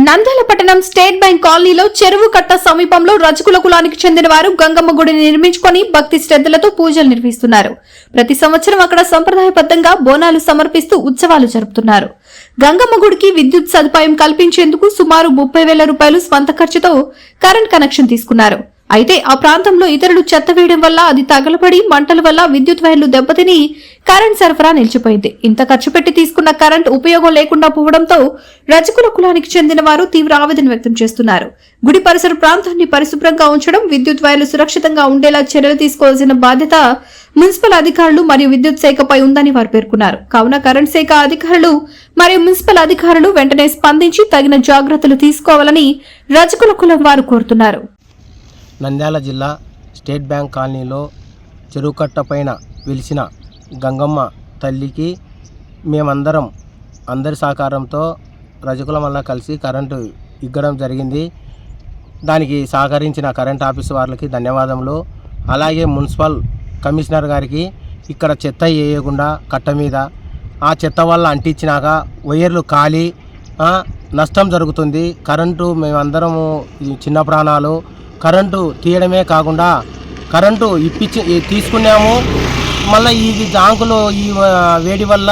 నంద్యాల పట్టణం state bank కాలనీలో చెరువు కట్ట సమీపంలో రజకుల కులానికి చెందిన వారు గంగమ్మ గుడిని నిర్మించుకొని భక్తి శ్రద్ధలతో పూజలు నిర్వహిస్తున్నారు. ప్రతి సంవత్సరం అక్కడ సంప్రదాయబద్ధంగా బోనాలు సమర్పిస్తూ ఉత్సవాలు జరుపుతున్నారు. గంగమ్మ గుడికి విద్యుత్ సదుపాయం కల్పించేందుకు సుమారు 30,000 రూపాయలు స్వంత ఖర్చుతో కరెంట్ కనెక్షన్ తీసుకున్నారు. అయితే ఆ ప్రాంతంలో ఇతరులు చెత్త వేయడం వల్ల అది తగలబడి మంటల వల్ల విద్యుత్ వైర్లు దెబ్బతిని కరెంట్ సరఫరా నిలిచిపోయింది. ఇంత ఖర్చు పెట్టి తీసుకున్న కరెంట్ ఉపయోగం లేకుండా పోవడంతో రజకుల కులానికి చెందిన వారు తీవ్ర ఆవేదన వ్యక్తం చేస్తున్నారు. గుడి పరిసర ప్రాంతాన్ని పరిశుభ్రంగా ఉంచడం, విద్యుత్ వైర్లు సురక్షితంగా ఉండేలా చర్యలు తీసుకోవాల్సిన బాధ్యత మున్సిపల్ అధికారులు మరియు విద్యుత్ శాఖపై ఉందని వారు పేర్కొన్నారు. కావున కరెంట్ శాఖ అధికారులు మరియు మున్సిపల్ అధికారులు వెంటనే స్పందించి తగిన జాగ్రత్తలు తీసుకోవాలని రజకుల కులం వారు కోరుతున్నారు. నంద్యాల జిల్లా స్టేట్ బ్యాంక్ కాలనీలో చెరువుకట్ట పైన వెలిసిన గంగమ్మ తల్లికి మేమందరం అందరి సహకారంతో రజకులం వల్ల కలిసి కరెంటు ఇగ్గడం జరిగింది. దానికి సహకరించిన కరెంట్ ఆఫీసు వారికి ధన్యవాదములు. అలాగే మున్సిపల్ కమిషనర్ గారికి ఇక్కడ చెత్త వేయకుండా కట్ట మీద ఆ చెత్త వల్ల అంటించినాక వైర్లు కాలి నష్టం జరుగుతుంది. కరెంటు మేమందరము చిన్న ప్రాణాలు కరెంటు తీయడమే కాకుండా కరెంటు తీసుకున్నాము. మళ్ళీ ఈ జాంకులు ఈ వేడి వల్ల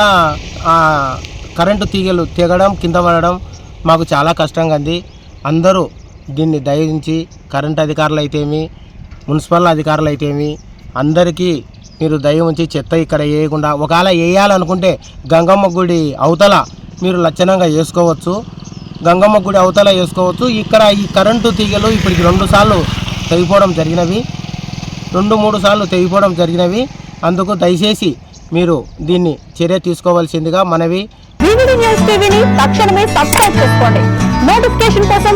కరెంటు తీగలు తెగడం కింద పడడం మాకు చాలా కష్టంగా ఉంది. అందరూ దీన్ని దయించి కరెంట్ అధికారులు అయితేమి మున్సిపల్ అధికారులు అయితేమి అందరికీ మీరు దయ ఉంచి చెత్త ఇక్కడ వేయకుండా ఒకవేళ వేయాలనుకుంటే గంగమ్మ గుడి అవతల మీరు లక్షణంగా వేసుకోవచ్చు. గంగమ్మ గుడి అవతల వేసుకోవచ్చు. ఇక్కడ ఈ కరెంటు తీగలు ఇప్పటికి 2 సార్లు తెగిపోవడం జరిగినవి, 2-3 సార్లు తెగిపోవడం జరిగినవి. అందుకు దయచేసి మీరు దీన్ని చర్య తీసుకోవాల్సిందిగా మనవి. వివిడి న్యూస్ టీవీని తక్షణమే సబ్స్క్రైబ్ చేసుకోండి. నోటిఫికేషన్ కోసం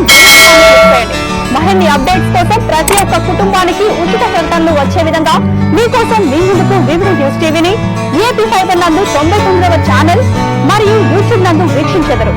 మరిన్ని అప్డేట్స్ కోసం ప్రతి ఒక్క కుటుంబానికి ఉచిత ప్రకటనలు వచ్చే విధంగా మీకోసం మీ ముందుకు వివిడి న్యూస్ టీవీని ఏపీ ఫైబర్ నందు 99వ ఛానల్ మరియు యూట్యూబ్ నందు వీక్షించెదరు.